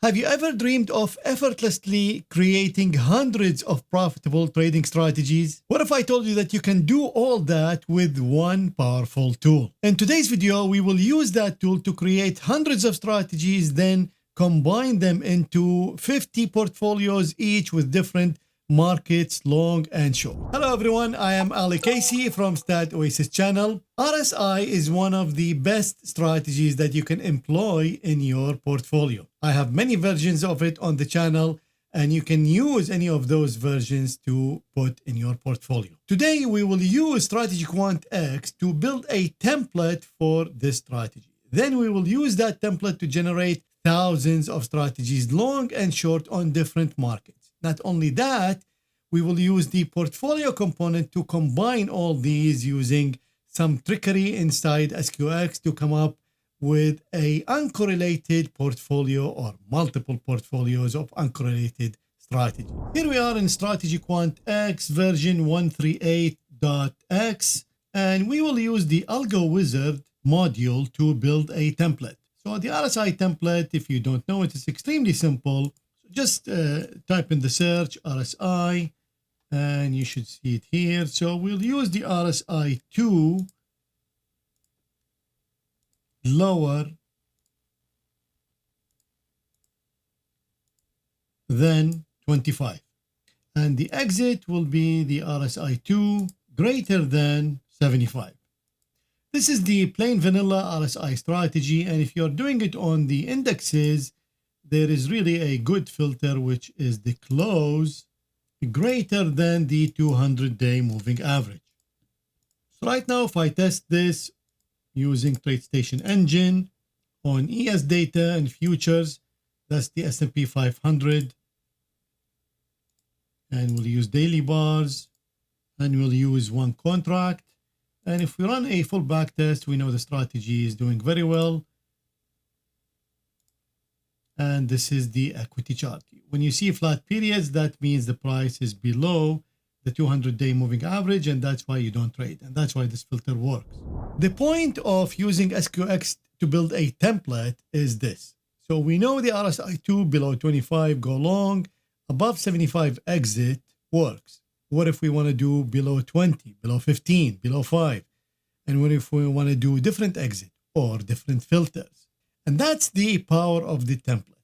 Have you ever dreamed of effortlessly creating hundreds of profitable trading strategies? What if I told you that you can do all that with one powerful tool? In today's video, we will use that tool to create hundreds of strategies, then combine them into 50 portfolios, each with different markets, long and short. Hello everyone, I am Ali Casey from Stat Oasis channel. RSI is one of the best strategies that you can employ in your portfolio. I have many versions of it on the channel, and you can use any of those versions to put in your portfolio. Today, we will use StrategyQuant X to build a template for this strategy. Then we will use that template to generate thousands of strategies, long and short, on different markets. Not only that, we will use the portfolio component to combine all these using some trickery inside SQX to come up with an uncorrelated portfolio or multiple portfolios of uncorrelated strategy. Here we are in StrategyQuant X version 138.x, and we will use the Algo wizard module to build a template. So the RSI template, if you don't know it, is extremely simple. Just type in the search RSI and you should see it here. So we'll use the RSI 2 lower than 25. And the exit will be the RSI 2 greater than 75. This is the plain vanilla RSI strategy. And if you're doing it on the indexes, there is really a good filter, which is the close greater than the 200-day moving average. So right now, if I test this using TradeStation engine on ES data and futures, that's the S&P 500. And we'll use daily bars, and we'll use one contract. And if we run a full back test, we know the strategy is doing very well. And this is the equity chart. When you see flat periods, that means the price is below the 200-day moving average, and that's why you don't trade. And that's why this filter works. The point of using SQX to build a template is this. So we know the RSI 2 below 25 go long, above 75 exit works. What if we want to do below 20, below 15, below 5? And what if we want to do different exit or different filters? And that's the power of the template.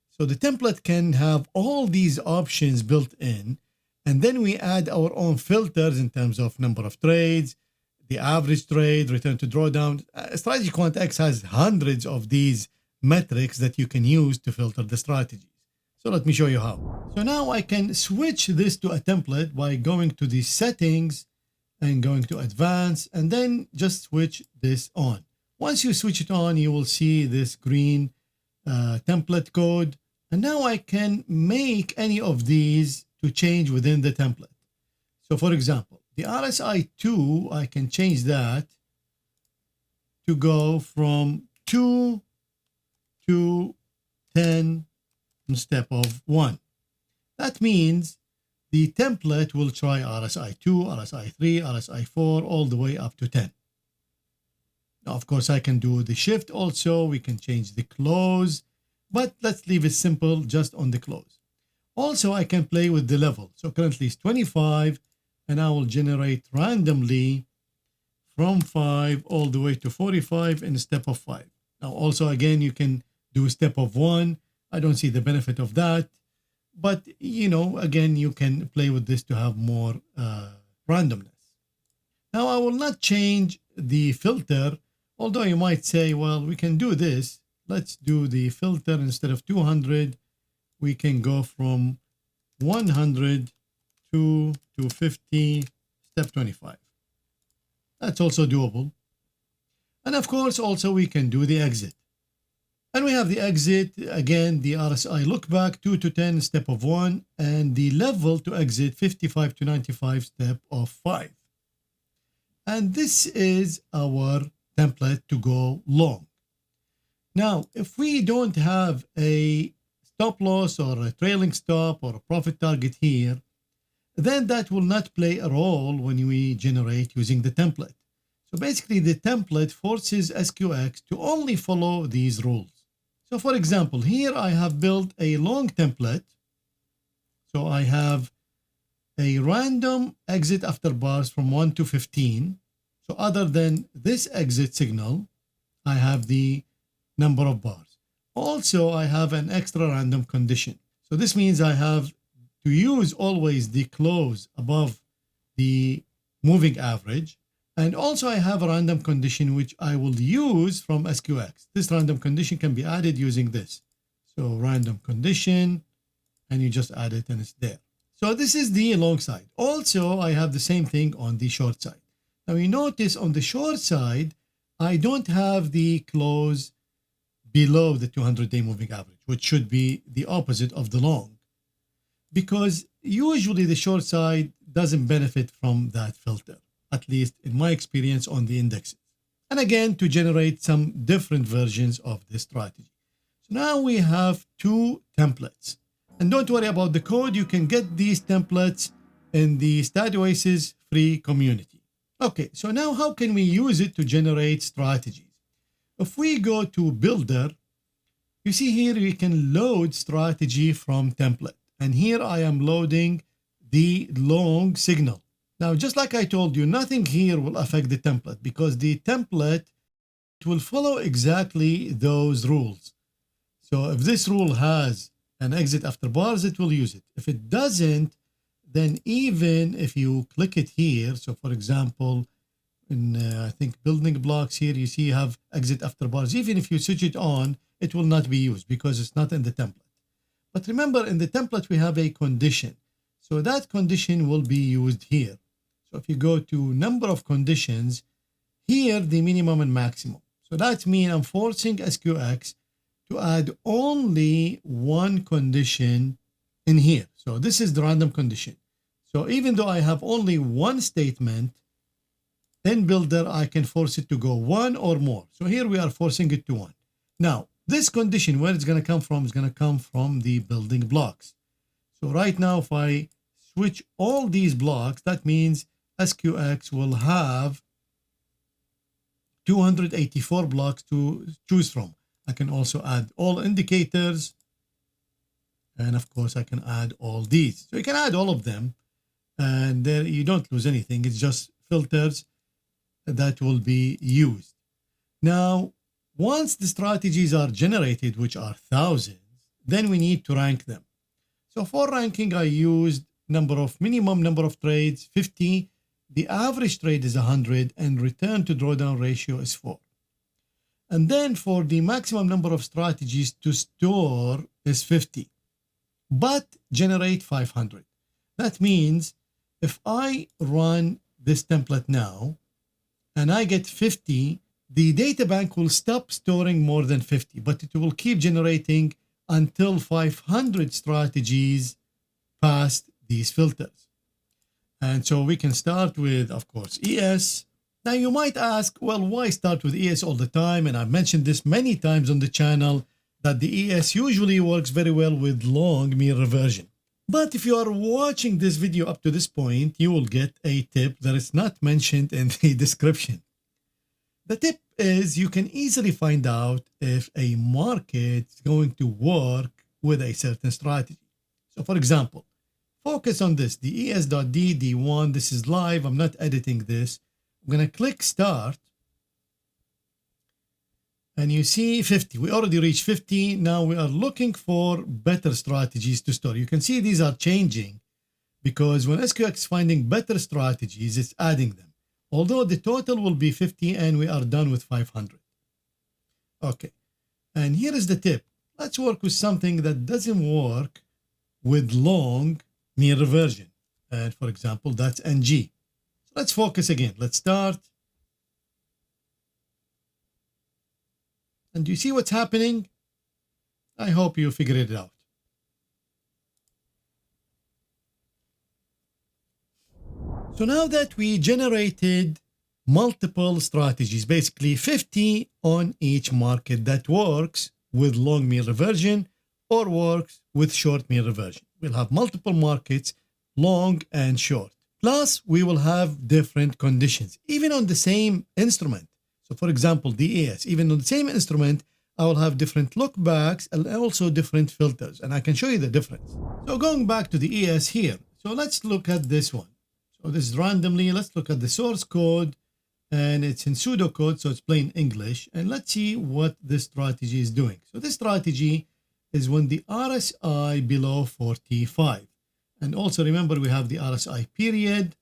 So the template can have all these options built in, and then we add our own filters in terms of number of trades, the average trade, return to drawdown. StrategyQuant X has hundreds of these metrics that you can use to filter the strategies. So let me show you how. So now I can switch this to a template by going to the settings and going to advanced, and then just switch this on. Once you switch it on, you will see this green template code. And now I can make any of these to change within the template. So for example, the RSI 2, I can change that to go from 2 to 10 instead of 1. That means the template will try RSI 2, RSI 3, RSI 4, all the way up to 10. Now, of course, I can do the shift also. We can change the close, but let's leave it simple just on the close. Also, I can play with the level. So currently it's 25, and I will generate randomly from 5 all the way to 45 in a step of 5. Now, also, again, you can do a step of 1. I don't see the benefit of that. But, you know, again, you can play with this to have more randomness. Now, I will not change the filter. Although you might say, well, we can do this. Let's do the filter. Instead of 200, we can go from 100 to 250, step 25. That's also doable. And of course, also we can do the exit. And we have the exit, again, the RSI look back, 2 to 10, step of 1, and the level to exit, 55 to 95, step of 5. And this is our template to go long. Now, if we don't have a stop loss or a trailing stop or a profit target here, then that will not play a role when we generate using the template. So basically, the template forces SQX to only follow these rules. So for example, here I have built a long template. So I have a random exit after bars from 1 to 15. So other than this exit signal, I have the number of bars. Also, I have an extra random condition. So this means I have to use always the close above the moving average. And also I have a random condition which I will use from SQX. This random condition can be added using this. So random condition, and you just add it and it's there. So this is the long side. Also, I have the same thing on the short side. Now you notice on the short side, I don't have the close below the 200-day moving average, which should be the opposite of the long, because usually the short side doesn't benefit from that filter, at least in my experience on the indexes. And again, to generate some different versions of this strategy. So now we have two templates. And don't worry about the code. You can get these templates in the StrategyOasis free community. Okay, so now how can we use it to generate strategies? If we go to Builder, you see here we can load strategy from template. And here I am loading the long signal. Now, just like I told you, nothing here will affect the template because the template will follow exactly those rules. So if this rule has an exit after bars, it will use it. If it doesn't, then even if you click it here, so for example, in I think building blocks here, you see you have exit after bars. Even if you switch it on, it will not be used because it's not in the template. But remember, in the template, we have a condition. So that condition will be used here. So if you go to number of conditions, here the minimum and maximum. So that means I'm forcing SQX to add only one condition in here. So this is the random condition. So even though I have only one statement, in Builder, I can force it to go one or more. So here we are forcing it to one. Now, this condition, where it's going to come from, is going to come from the building blocks. So right now, if I switch all these blocks, that means SQX will have 284 blocks to choose from. I can also add all indicators. And of course, I can add all these. So you can add all of them. And there you don't lose anything. It's just filters that will be used. Now, once the strategies are generated, which are thousands, then we need to rank them. So for ranking, I used minimum number of trades, 50. The average trade is 100, and return to drawdown ratio is 4. And then for the maximum number of strategies to store is 50, but generate 500. That means if I run this template now and I get 50, the data bank will stop storing more than 50, but it will keep generating until 500 strategies past these filters. And so we can start with, of course, ES. Now you might ask, well, why start with ES all the time? And I've mentioned this many times on the channel that the ES usually works very well with long mean reversion. But if you are watching this video up to this point, you will get a tip that is not mentioned in the description. The tip is you can easily find out if a market is going to work with a certain strategy. So for example, focus on this, the ES.D, D1, this is live, I'm not editing this. I'm going to click start. And you see 50, we already reached 50. Now we are looking for better strategies to store. You can see these are changing because when SQX is finding better strategies, it's adding them. Although the total will be 50 and we are done with 500. Okay, and here is the tip. Let's work with something that doesn't work with long mean reversion. And for example, that's NG. So let's focus again. Let's start. And do you see what's happening? I hope you figured it out. So now that we generated multiple strategies, basically 50 on each market that works with long mean reversion or works with short mean reversion. We'll have multiple markets, long and short. Plus, we will have different conditions, even on the same instrument. So for example, the ES, even on the same instrument, I will have different lookbacks and also different filters, and I can show you the difference. So going back to the ES here, so let's look at this one. So this is randomly, let's look at the source code, and it's in pseudocode, so it's plain English, and let's see what this strategy is doing. So this strategy is when the RSI below 45. And also remember, we have the RSI period,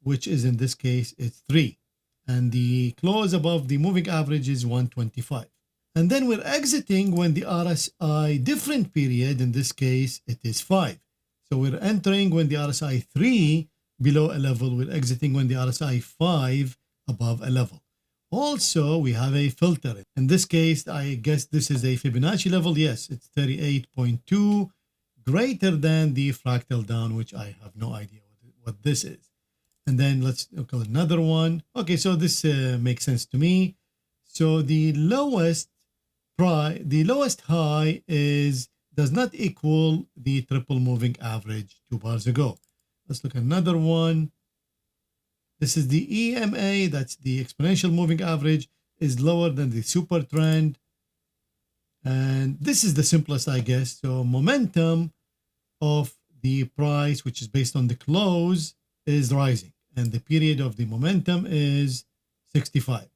which is in this case, it's 3. And the close above the moving average is 125. And then we're exiting when the RSI different period, in this case, it is 5. So we're entering when the RSI 3 below a level, we're exiting when the RSI 5 above a level. Also, we have a filter. In this case, I guess this is a Fibonacci level. Yes, it's 38.2, greater than the fractal down, which I have no idea what this is. And then let's look at another one. Okay, so this makes sense to me. So the lowest high does not equal the triple moving average 2 bars ago. Let's look at another one. This is the EMA, that's the exponential moving average, is lower than the super trend. And this is the simplest, I guess. So momentum of the price, which is based on the close, is rising. And the period of the momentum is 65.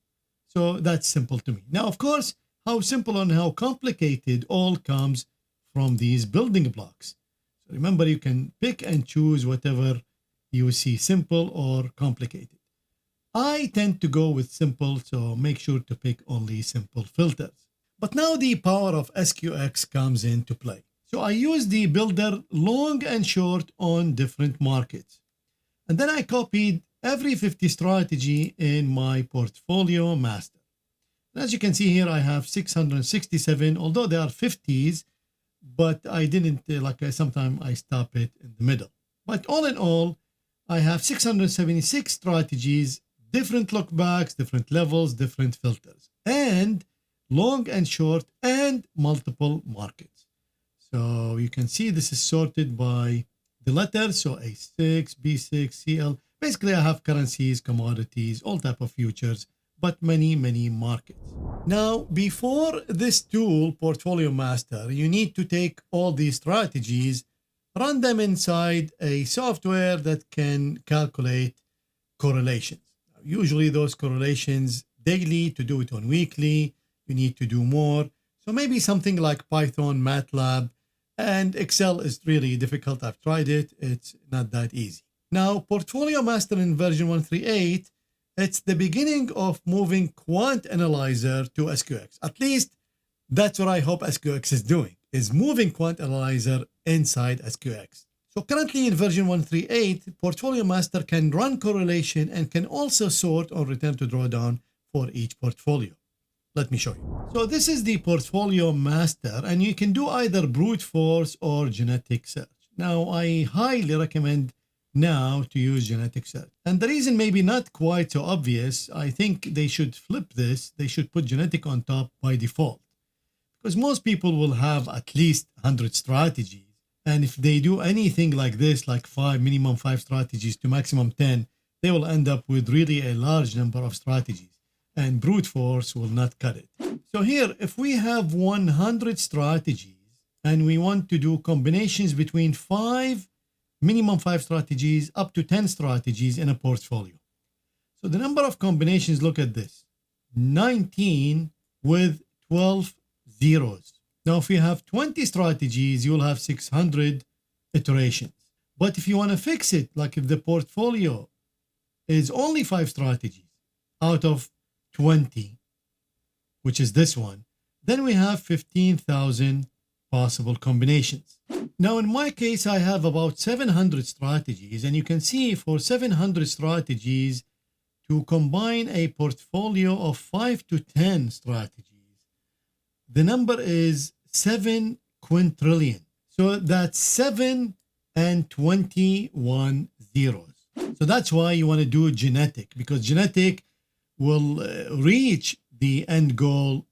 So that's simple to me. Now, of course, how simple and how complicated all comes from these building blocks. So remember, you can pick and choose whatever you see simple or complicated. I tend to go with simple, so make sure to pick only simple filters. But now the power of SQX comes into play. So I use the builder long and short on different markets. And then I copied every 50 strategy in my portfolio master. And as you can see here, I have 667, although they are 50s, but I didn't, sometimes I stop it in the middle. But all in all, I have 676 strategies, different lookbacks, different levels, different filters, and long and short and multiple markets. So you can see this is sorted by the letters. So A6, B6, CL. Basically, I have currencies, commodities, all type of futures, but many, many markets. Now, before this tool, Portfolio Master, you need to take all these strategies, run them inside a software that can calculate correlations. Usually those correlations daily, to do it on weekly, you need to do more. So maybe something like Python, MATLAB, and Excel is really difficult. I've tried it. It's not that easy. Now, Portfolio Master in version 138, it's the beginning of moving Quant Analyzer to SQX. At least that's what I hope SQX is doing, is moving Quant Analyzer inside SQX. So currently in version 138, Portfolio Master can run correlation and can also sort or return to drawdown for each portfolio. Let me show you. So this is the Portfolio Master, and you can do either brute force or genetic search. Now, I highly recommend now to use genetic search. And the reason maybe not quite so obvious, I think they should flip this. They should put genetic on top by default. Because most people will have at least 100 strategies. And if they do anything like this, like minimum 5 strategies to maximum 10, they will end up with really a large number of strategies. And brute force will not cut it. So here, if we have 100 strategies and we want to do combinations between minimum 5 strategies up to 10 strategies in a portfolio. So the number of combinations, look at this, 19 with 12 zeros. Now, if you have 20 strategies, you'll have 600 iterations. But if you want to fix it, like if the portfolio is only 5 strategies out of 20, which is this one, then we have 15,000 possible combinations. Now, in my case, I have about 700 strategies, and you can see for 700 strategies to combine a portfolio of 5 to 10 strategies, the number is 7 quintillion. So that's 7 and 21 zeros. So that's why you want to do genetic, because genetic will reach the end goal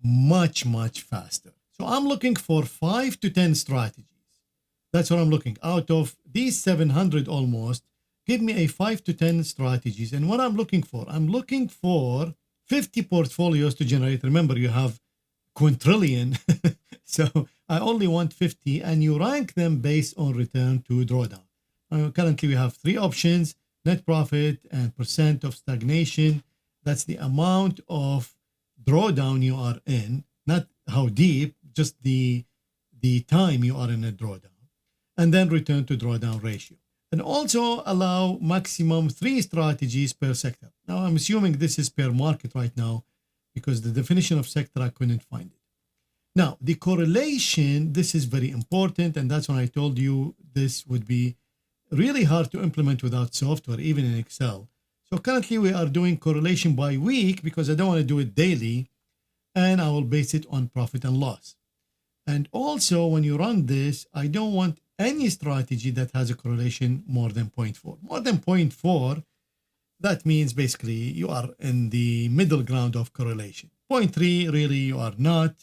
much, much faster. So I'm looking for 5 to 10 strategies. That's what I'm looking. Out of these 700 almost, give me a 5 to 10 strategies. And what I'm looking for 50 portfolios to generate. Remember, you have quintillion. So I only want 50, and you rank them based on return to drawdown. Currently, we have 3 options: net profit and percent of stagnation. That's the amount of drawdown you are in, not how deep, just the time you are in a drawdown. And then return to drawdown ratio. And also allow maximum 3 strategies per sector. Now, I'm assuming this is per market right now because the definition of sector, I couldn't find it. Now, the correlation, this is very important, and that's when I told you this would be really hard to implement without software, even in Excel. So currently we are doing correlation by week because I don't want to do it daily, and I will base it on profit and loss. And also when you run this, I don't want any strategy that has a correlation more than 0.4. More than 0.4, that means basically you are in the middle ground of correlation. 0.3, really you are not.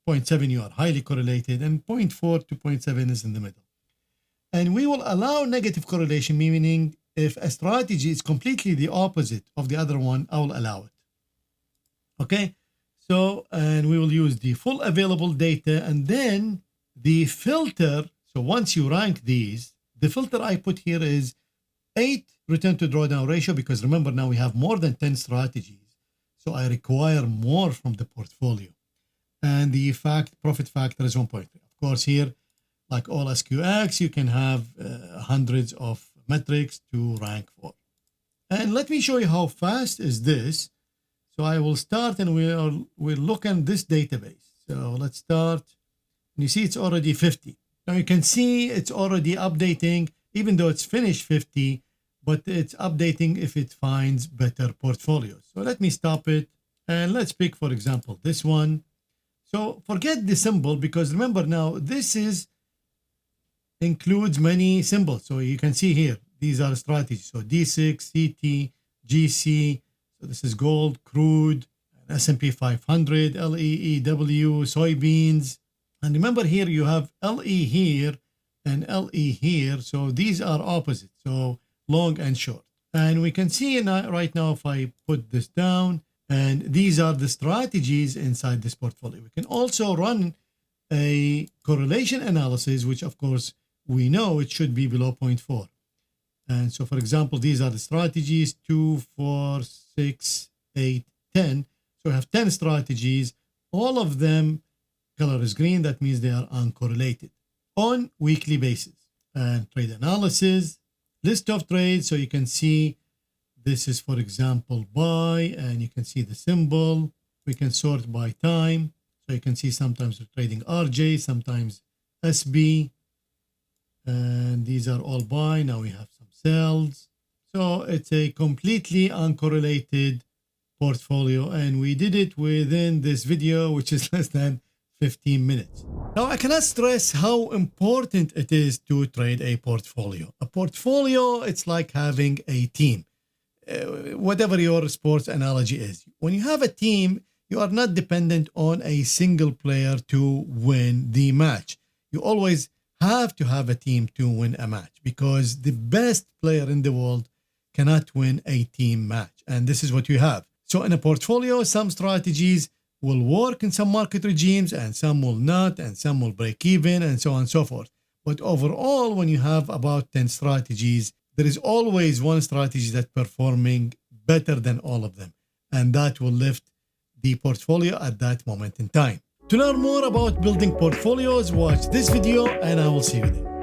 0.7, you are highly correlated, and 0.4 to 0.7 is in the middle. And we will allow negative correlation, meaning if a strategy is completely the opposite of the other one, I will allow it. Okay, so, and we will use the full available data, and then the filter. So once you rank these, the filter I put here is 8 return to drawdown ratio, because remember now we have more than 10 strategies. So I require more from the portfolio. And the profit factor is 1.3. Of course, here, like all SQX, you can have hundreds of metrics to rank for. And let me show you how fast is this. So I will start, and we'll look at this database. So let's start. And you see it's already 50. Now you can see it's already updating, even though it's finished 50, but it's updating if it finds better portfolios. So let me stop it, and let's pick, for example, this one. So forget the symbol, because remember now this includes many symbols. So you can see here, these are strategies. So D6, CT, GC, so this is gold, crude, S&P 500, LEEW, soybeans. And remember here you have LE here and LE here. So these are opposite, so long and short. And we can see right now if I put this down, and these are the strategies inside this portfolio. We can also run a correlation analysis, which of course we know it should be below 0.4. And so, for example, these are the strategies 2, 4, 6, 8, 10. So we have 10 strategies. All of them, color is green. That means they are uncorrelated on weekly basis. And trade analysis, list of trades. So you can see this is, for example, buy, and you can see the symbol. We can sort by time. So you can see sometimes we're trading RJ, sometimes SB. And these are all buy. Now we have some sells. So it's a completely uncorrelated portfolio. And we did it within this video, which is less than 15 minutes. Now, I cannot stress how important it is to trade a portfolio. A portfolio, it's like having a team. Whatever your sports analogy is. When you have a team, you are not dependent on a single player to win the match. You always have to have a team to win a match, because the best player in the world cannot win a team match. And this is what you have. So in a portfolio, some strategies will work in some market regimes and some will not, and some will break even, and so on and so forth. But overall, when you have about 10 strategies, there is always one strategy that's performing better than all of them. And that will lift the portfolio at that moment in time. To learn more about building portfolios, watch this video, and I will see you there.